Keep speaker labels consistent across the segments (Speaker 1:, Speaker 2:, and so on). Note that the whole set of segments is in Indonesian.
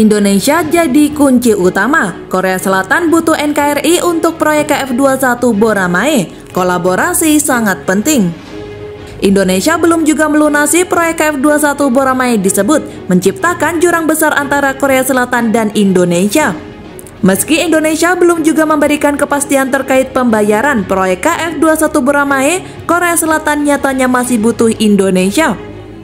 Speaker 1: Indonesia jadi kunci utama. Korea Selatan butuh NKRI untuk proyek KF21 Boramae. Kolaborasi sangat penting. Indonesia belum juga melunasi proyek KF21 Boramae disebut menciptakan jurang besar antara Korea Selatan dan Indonesia. Meski Indonesia belum juga memberikan kepastian terkait pembayaran proyek KF21 Boramae, Korea Selatan nyatanya masih butuh Indonesia.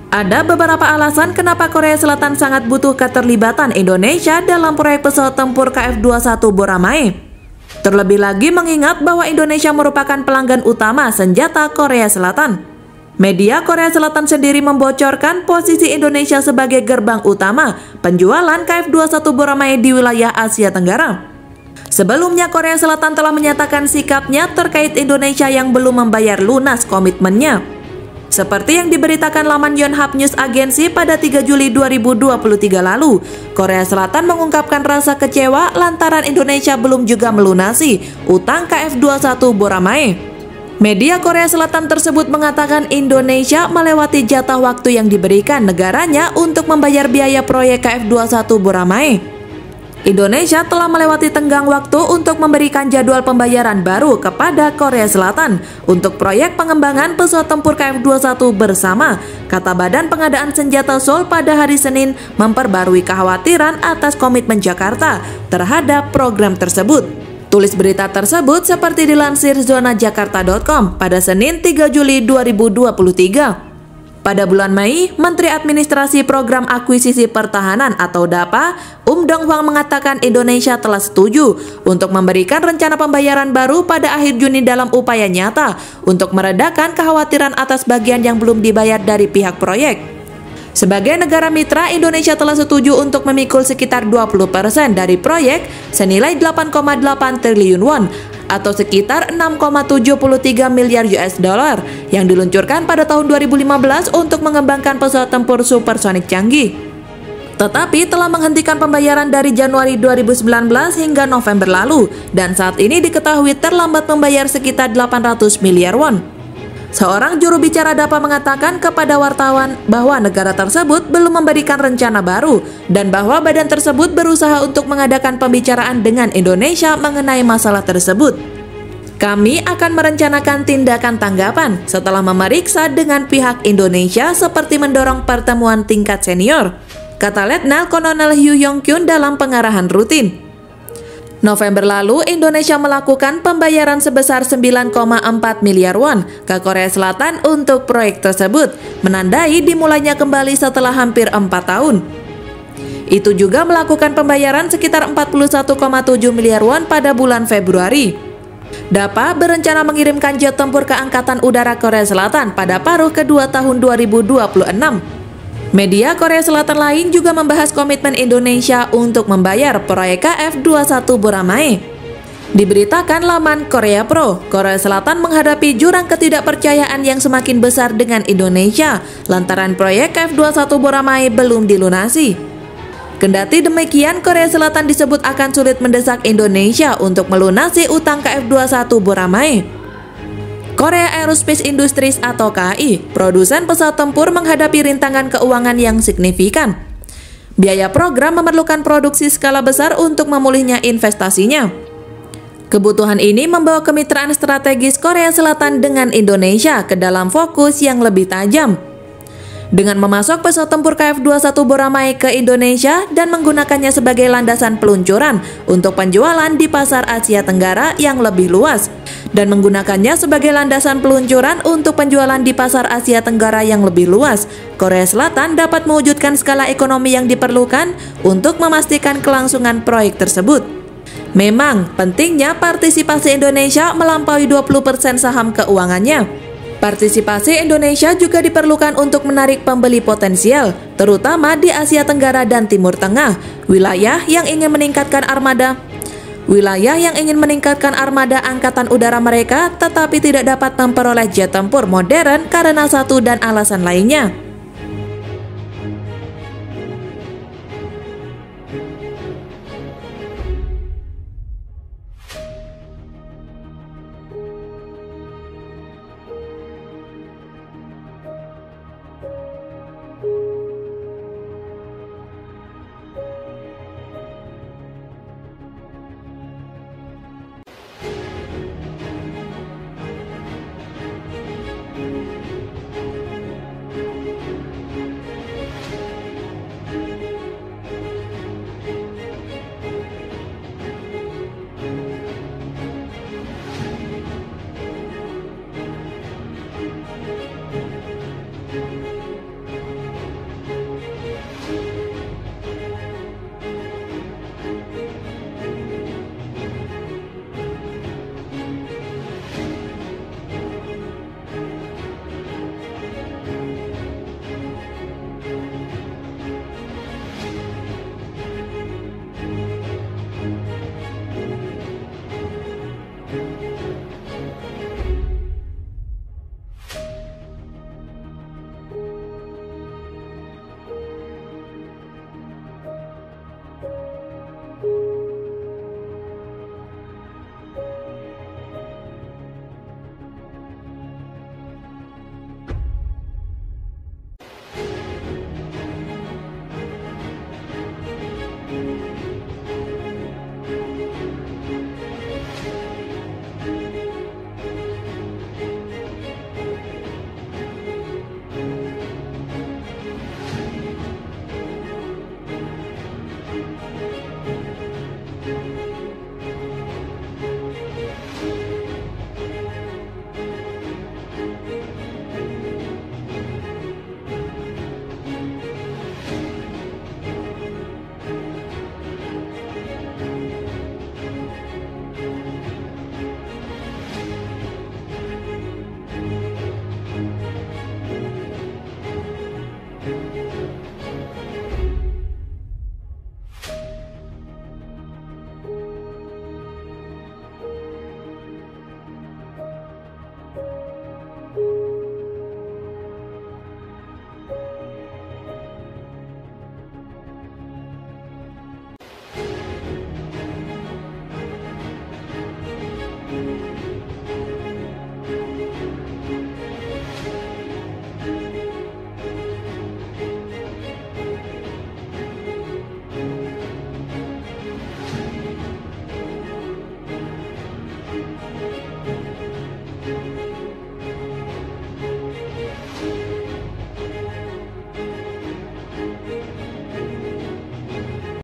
Speaker 1: Ada beberapa alasan kenapa Korea Selatan sangat butuh keterlibatan Indonesia dalam proyek pesawat tempur KF21 Boramae. Terlebih lagi mengingat bahwa Indonesia merupakan pelanggan utama senjata Korea Selatan. Media Korea Selatan sendiri membocorkan posisi Indonesia sebagai gerbang utama penjualan KF21 Boramae di wilayah Asia Tenggara. Sebelumnya Korea Selatan telah menyatakan sikapnya terkait Indonesia yang belum membayar lunas komitmennya. Seperti yang diberitakan laman Yonhap News Agency pada 3 Juli 2023 lalu, Korea Selatan mengungkapkan rasa kecewa lantaran Indonesia belum juga melunasi utang KF21 Boramae. Media Korea Selatan tersebut mengatakan Indonesia melewati jatah waktu yang diberikan negaranya untuk membayar biaya proyek KF21 Boramae. Indonesia telah melewati tenggang waktu untuk memberikan jadwal pembayaran baru kepada Korea Selatan untuk proyek pengembangan pesawat tempur KF21 bersama, kata Badan Pengadaan Senjata Seoul pada hari Senin memperbarui kekhawatiran atas komitmen Jakarta terhadap program tersebut. Tulis berita tersebut seperti dilansir zonajakarta.com pada Senin 3 Juli 2023. Pada bulan Mei, Menteri Administrasi Program Akuisisi Pertahanan atau DAPA, Dong Hwang mengatakan Indonesia telah setuju untuk memberikan rencana pembayaran baru pada akhir Juni dalam upaya nyata untuk meredakan kekhawatiran atas bagian yang belum dibayar dari pihak proyek. Sebagai negara mitra, Indonesia telah setuju untuk memikul sekitar 20% dari proyek senilai 8,8 triliun won atau sekitar 6,73 miliar US dollar yang diluncurkan pada tahun 2015 untuk mengembangkan pesawat tempur supersonik canggih. Tetapi telah menghentikan pembayaran dari Januari 2019 hingga November lalu dan saat ini diketahui terlambat membayar sekitar 800 miliar won. Seorang juru bicara DAPA mengatakan kepada wartawan bahwa negara tersebut belum memberikan rencana baru dan bahwa badan tersebut berusaha untuk mengadakan pembicaraan dengan Indonesia mengenai masalah tersebut. Kami akan merencanakan tindakan tanggapan setelah memeriksa dengan pihak Indonesia seperti mendorong pertemuan tingkat senior, kata Letnan Kolonel Hyu Yong-kyun dalam pengarahan rutin. November lalu, Indonesia melakukan pembayaran sebesar 9,4 miliar won ke Korea Selatan untuk proyek tersebut, menandai dimulainya kembali setelah hampir 4 tahun. Itu juga melakukan pembayaran sekitar 41,7 miliar won pada bulan Februari. DAPA berencana mengirimkan jet tempur ke Angkatan Udara Korea Selatan pada paruh kedua tahun 2026. Media Korea Selatan lain juga membahas komitmen Indonesia untuk membayar proyek KF21 Boramae. Diberitakan laman Korea Pro, Korea Selatan menghadapi jurang ketidakpercayaan yang semakin besar dengan Indonesia lantaran proyek KF21 Boramae belum dilunasi. Kendati demikian, Korea Selatan disebut akan sulit mendesak Indonesia untuk melunasi utang KF21 Boramae. Korea Aerospace Industries atau KAI, produsen pesawat tempur menghadapi rintangan keuangan yang signifikan. Biaya program memerlukan produksi skala besar untuk memulihnya investasinya. Kebutuhan ini membawa kemitraan strategis Korea Selatan dengan Indonesia ke dalam fokus yang lebih tajam. Dengan memasok pesawat tempur KF21 Boramae ke Indonesia dan menggunakannya sebagai landasan peluncuran untuk penjualan di pasar Asia Tenggara yang lebih luas, dan menggunakannya sebagai landasan peluncuran untuk penjualan di pasar Asia Tenggara yang lebih luas, Korea Selatan dapat mewujudkan skala ekonomi yang diperlukan untuk memastikan kelangsungan proyek tersebut. Memang pentingnya partisipasi Indonesia melampaui 20% saham keuangannya. Partisipasi Indonesia juga diperlukan untuk menarik pembeli potensial, terutama di Asia Tenggara dan Timur Tengah, wilayah yang ingin meningkatkan armada angkatan udara mereka tetapi tidak dapat memperoleh jet tempur modern karena satu dan alasan lainnya.